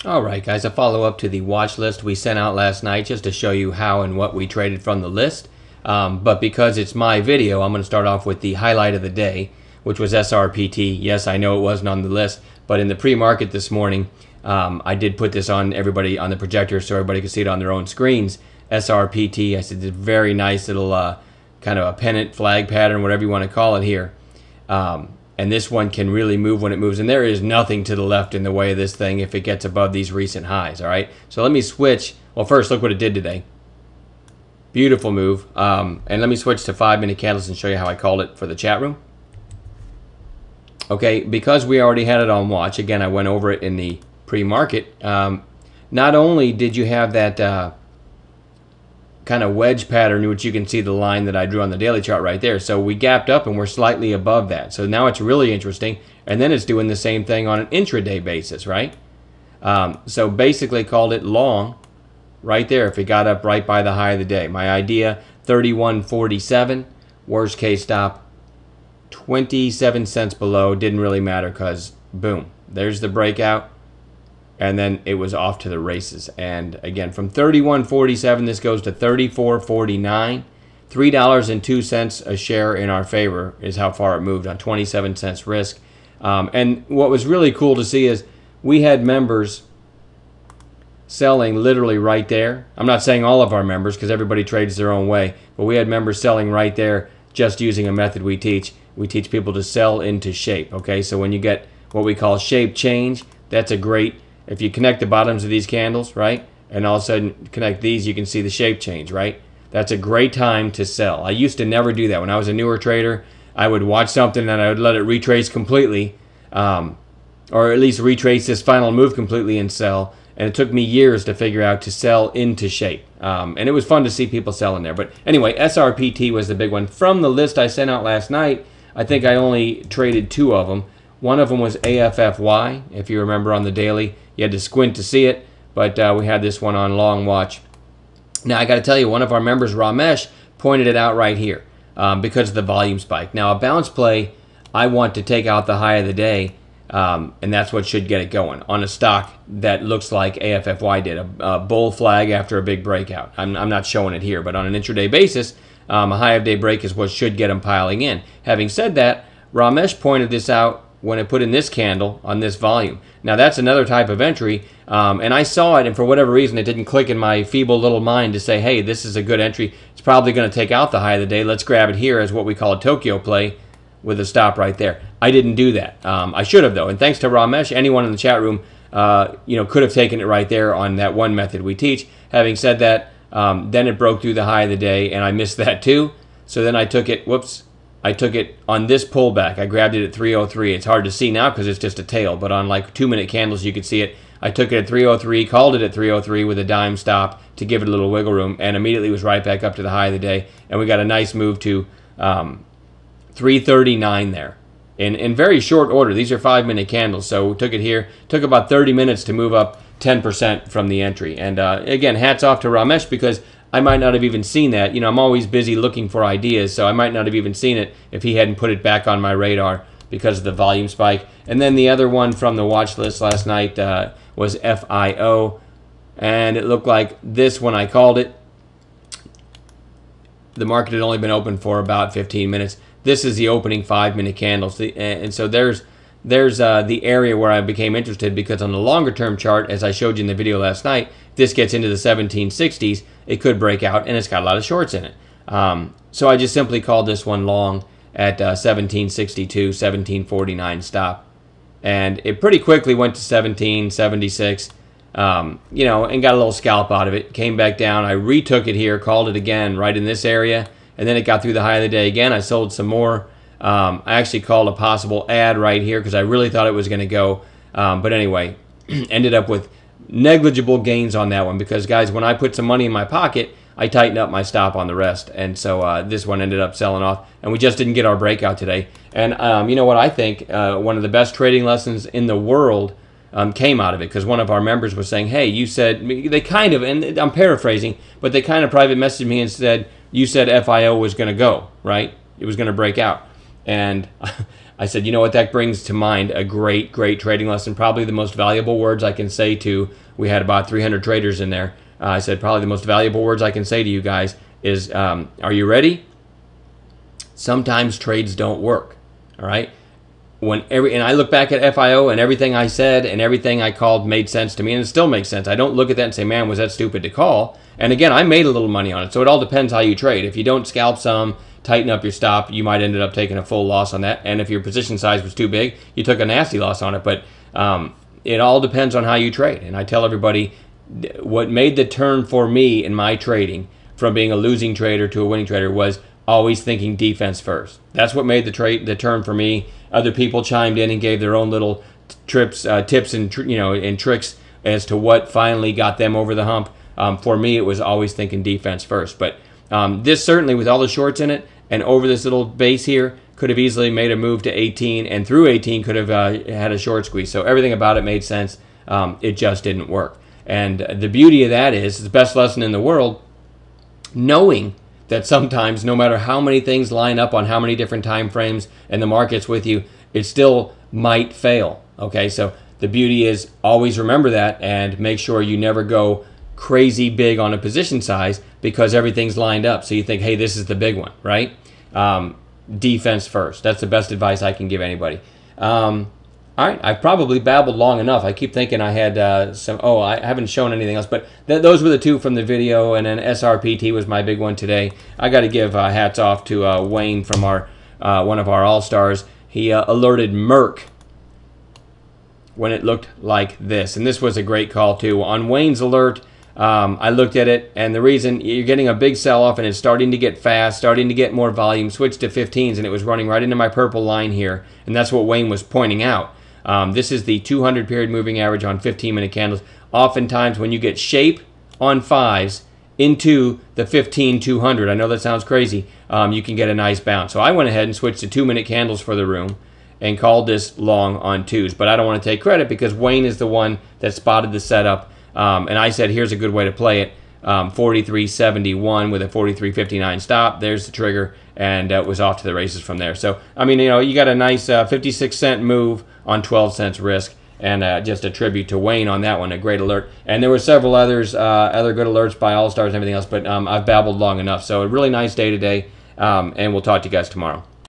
Alright guys, a follow-up to the watch list we sent out last night just to show you how and what we traded from the list. But because it's my video, I'm going to start off with the highlight of the day, which was SRPT. Yes, I know it wasn't on the list, but in the pre-market this morning, I did put this on everybody on the projector so everybody could see it on their own screens. SRPT, I said it's a very nice little kind of a pennant flag pattern, whatever you want to call it here. And this one can really move when it moves, and there is nothing to the left in the way of this thing if it gets above these recent highs. All right, so let me switch. Well, first look what it did today. Beautiful move. And let me switch to 5-minute candles and show you how I called it for the chat room. Okay, because we already had it on watch, again I went over it in the pre-market. Not only did you have that kind of wedge pattern, which you can see the line that I drew on the daily chart right there. So we gapped up and we're slightly above that. So now it's really interesting. And then it's doing the same thing on an intraday basis, right? So basically called it long right there if it got up right by the high of the day. My idea, 31.47. Worst case stop, 27 cents below. Didn't really matter because, boom, there's the breakout. And then it was off to the races. And again, from 31.47, this goes to 34.49. $3.02 a share in our favor is how far it moved on 27 cents risk. And what was really cool to see is we had members selling literally right there. I'm not saying all of our members because everybody trades their own way, but we had members selling right there just using a method we teach. We teach people to sell into shape. Okay, so when you get what we call shape change, that's a great. If you connect the bottoms of these candles, right, and all of a sudden connect these, you can see the shape change, right? That's a great time to sell. I used to never do that. When I was a newer trader, I would watch something and I would let it retrace completely, or at least retrace this final move completely and sell. And it took me years to figure out to sell into shape. And it was fun to see people selling there. But anyway, SRPT was the big one. From the list I sent out last night, I think I only traded 2 of them. One of them was FFIV, if you remember on the daily. You had to squint to see it, but we had this one on long watch. Now, I got to tell you, one of our members, Ramesh, pointed it out right here because of the volume spike. Now, a bounce play, I want to take out the high of the day, and that's what should get it going on a stock that looks like FFIV did, a bull flag after a big breakout. I'm not showing it here, but on an intraday basis, a high of day break is what should get them piling in. Having said that, Ramesh pointed this out when it put in this candle on this volume. Now that's another type of entry, and I saw it, and for whatever reason it didn't click in my feeble little mind to say, hey, this is a good entry. It's probably going to take out the high of the day. Let's grab it here as what we call a Tokyo play with a stop right there. I didn't do that. I should have though, and thanks to Ramesh, anyone in the chat room could have taken it right there on that one method we teach. Having said that, then it broke through the high of the day, and I missed that too. So then I took it, I took it on this pullback. I grabbed it at 303. It's hard to see now because it's just a tail, but on like 2-minute candles you could see it. I took it at 303, called it at 303 with a dime stop to give it a little wiggle room, and immediately was right back up to the high of the day, and we got a nice move to 339 there in very short order. These are 5-minute candles, so we took it here. Took about 30 minutes to move up 10% from the entry. And again, hats off to Ramesh because I might not have even seen that. You know, I'm always busy looking for ideas, so I might not have even seen it if he hadn't put it back on my radar because of the volume spike. And then the other one from the watch list last night was FIO, and it looked like this when I called it. The market had only been open for about 15 minutes. This is the opening 5-minute candles, and so there's the area where I became interested because on the longer term chart, as I showed you in the video last night, this gets into the 1760s, it could break out, and it's got a lot of shorts in it. So I just simply called this one long at 1762, 1749 stop. And it pretty quickly went to 1776, and got a little scalp out of it. Came back down. I retook it here, called it again right in this area, and then it got through the high of the day again. I sold some more. I actually called a possible add right here because I really thought it was going to go. But anyway, ended up with negligible gains on that one because, guys, when I put some money in my pocket, I tightened up my stop on the rest. And so this one ended up selling off. And we just didn't get our breakout today. And you know what I think? One of the best trading lessons in the world came out of it because one of our members was saying, hey, you said, they kind of, and I'm paraphrasing, but they kind of private messaged me and said, you said FIO was going to go, right? It was going to break out. And I said, you know what, that brings to mind a great trading lesson. Probably the most valuable words I can say to, we had about 300 traders in there. I said, probably the most valuable words I can say to you guys is, are you ready? Sometimes trades don't work, all right? And I look back at FIO, and everything I said and everything I called made sense to me, and it still makes sense. I don't look at that and say, man, was that stupid to call? And again, I made a little money on it, so it all depends how you trade. If you don't scalp some, tighten up your stop, you might end up taking a full loss on that. And if your position size was too big, you took a nasty loss on it. But it all depends on how you trade. And I tell everybody, what made the turn for me in my trading from being a losing trader to a winning trader was always thinking defense first. That's what made the turn for me. Other people chimed in and gave their own little tips and tricks as to what finally got them over the hump. For me, it was always thinking defense first. But this certainly, with all the shorts in it and over this little base here, could have easily made a move to 18, and through 18 could have had a short squeeze. So everything about it made sense. It just didn't work. And the beauty of that is, it's the best lesson in the world, knowing that sometimes, no matter how many things line up on how many different time frames and the market's with you, it still might fail. Okay, so the beauty is always remember that and make sure you never go crazy big on a position size because everything's lined up. So you think, hey, this is the big one, right? Defense first. That's the best advice I can give anybody. All right, I've probably babbled long enough. I keep thinking I had I haven't shown anything else, but those were the two from the video, and then SRPT was my big one today. I got to give hats off to Wayne from our one of our All-Stars. He alerted Merck when it looked like this, and this was a great call too. On Wayne's alert, I looked at it, and the reason you're getting a big sell-off and it's starting to get fast, starting to get more volume, switched to 15s, and it was running right into my purple line here, and that's what Wayne was pointing out. This is the 200 period moving average on 15-minute candles. Oftentimes when you get shape on 5s into the 15-200, I know that sounds crazy, you can get a nice bounce. So I went ahead and switched to 2-minute candles for the room and called this long on 2s. But I don't want to take credit because Wayne is the one that spotted the setup. And I said, here's a good way to play it. 43.71 with a 43.59 stop. There's the trigger, and it was off to the races from there. So, I mean, you got a nice 56-cent move on 12 cents risk, and just a tribute to Wayne on that one, a great alert. And there were several others, other good alerts by All-Stars and everything else, but I've babbled long enough. So a really nice day today, and we'll talk to you guys tomorrow.